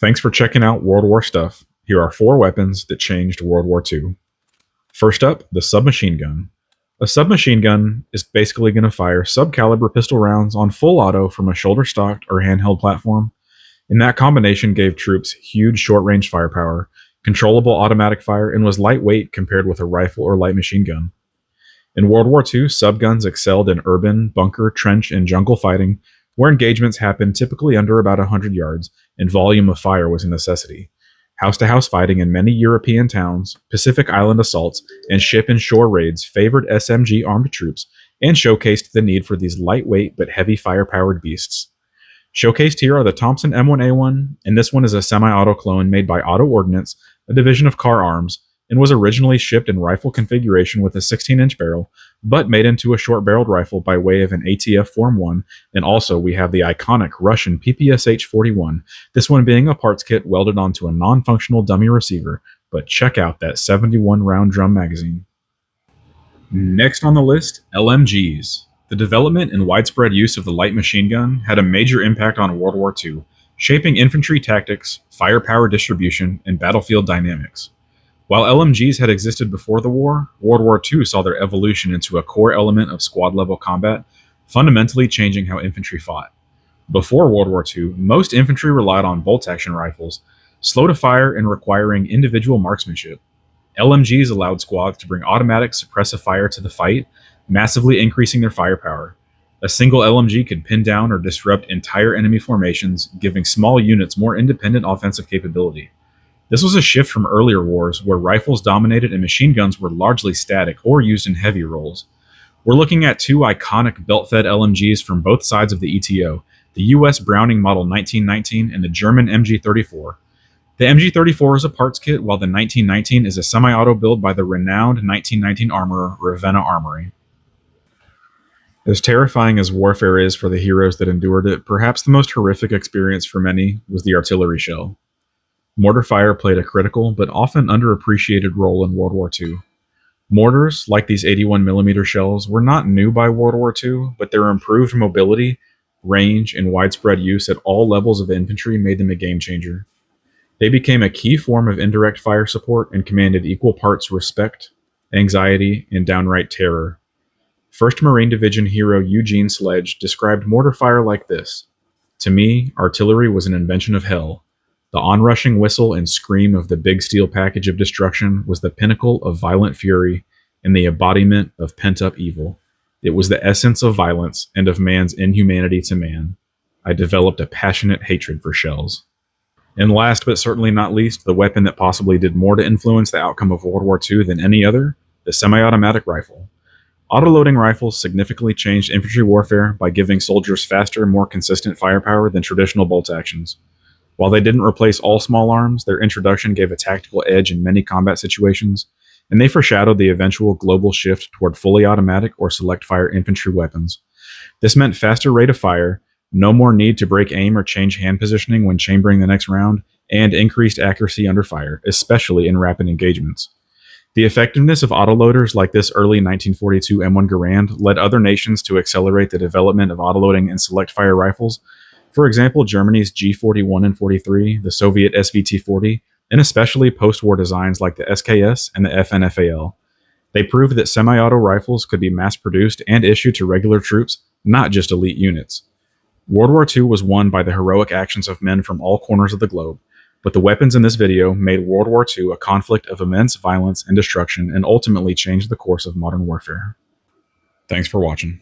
Thanks for checking out World War Stuff. Here are 4 weapons that changed World War II. First up, the submachine gun. A submachine gun is basically going to fire sub-caliber pistol rounds on full auto from a shoulder-stocked or handheld platform, and that combination gave troops huge short-range firepower, controllable automatic fire, and was lightweight compared with a rifle or light machine gun. In World War II, subguns excelled in urban, bunker, trench, and jungle fighting, where engagements happened typically under about 100 yards, and volume of fire was a necessity. House-to-house fighting in many European towns, Pacific Island assaults, and ship and shore raids favored SMG armed troops and showcased the need for these lightweight but heavy fire-powered beasts. Showcased here are the Thompson M1A1, and this one is a semi-auto clone made by Auto Ordnance, a division of Car Arms, and was originally shipped in rifle configuration with a 16-inch barrel, but made into a short-barreled rifle by way of an ATF Form 1, and also we have the iconic Russian PPSH-41, this one being a parts kit welded onto a non-functional dummy receiver, but check out that 71-round drum magazine. Next on the list, LMGs. The development and widespread use of the light machine gun had a major impact on World War II, shaping infantry tactics, firepower distribution, and battlefield dynamics. While LMGs had existed before the war, World War II saw their evolution into a core element of squad-level combat, fundamentally changing how infantry fought. Before World War II, most infantry relied on bolt-action rifles, slow to fire and requiring individual marksmanship. LMGs allowed squads to bring automatic suppressive fire to the fight, massively increasing their firepower. A single LMG could pin down or disrupt entire enemy formations, giving small units more independent offensive capability. This was a shift from earlier wars, where rifles dominated and machine guns were largely static or used in heavy roles. We're looking at 2 iconic belt-fed LMGs from both sides of the ETO, the US Browning Model 1919 and the German MG34. The MG34 is a parts kit, while the 1919 is a semi-auto build by the renowned 1919 armorer Ravenna Armory. As terrifying as warfare is for the heroes that endured it, perhaps the most horrific experience for many was the artillery shell. Mortar fire played a critical but often underappreciated role in World War II. Mortars, like these 81mm shells, were not new by World War II, but their improved mobility, range, and widespread use at all levels of infantry made them a game changer. They became a key form of indirect fire support and commanded equal parts respect, anxiety, and downright terror. 1st Marine Division hero Eugene Sledge described mortar fire like this: "To me, artillery was an invention of hell. The onrushing whistle and scream of the big steel package of destruction was the pinnacle of violent fury and the embodiment of pent-up evil. It was the essence of violence and of man's inhumanity to man. I developed a passionate hatred for shells." And last but certainly not least, the weapon that possibly did more to influence the outcome of World War II than any other, the semi-automatic rifle. Autoloading rifles significantly changed infantry warfare by giving soldiers faster, more consistent firepower than traditional bolt actions. While they didn't replace all small arms, their introduction gave a tactical edge in many combat situations, and they foreshadowed the eventual global shift toward fully automatic or select fire infantry weapons. This meant faster rate of fire, no more need to break aim or change hand positioning when chambering the next round, and increased accuracy under fire, especially in rapid engagements. The effectiveness of autoloaders like this early 1942 M1 Garand led other nations to accelerate the development of autoloading and select fire rifles. For example, Germany's G41 and 43, the Soviet SVT-40, and especially post-war designs like the SKS and the FNFAL. They proved that semi-auto rifles could be mass-produced and issued to regular troops, not just elite units. World War II was won by the heroic actions of men from all corners of the globe, but the weapons in this video made World War II a conflict of immense violence and destruction and ultimately changed the course of modern warfare. Thanks for watching.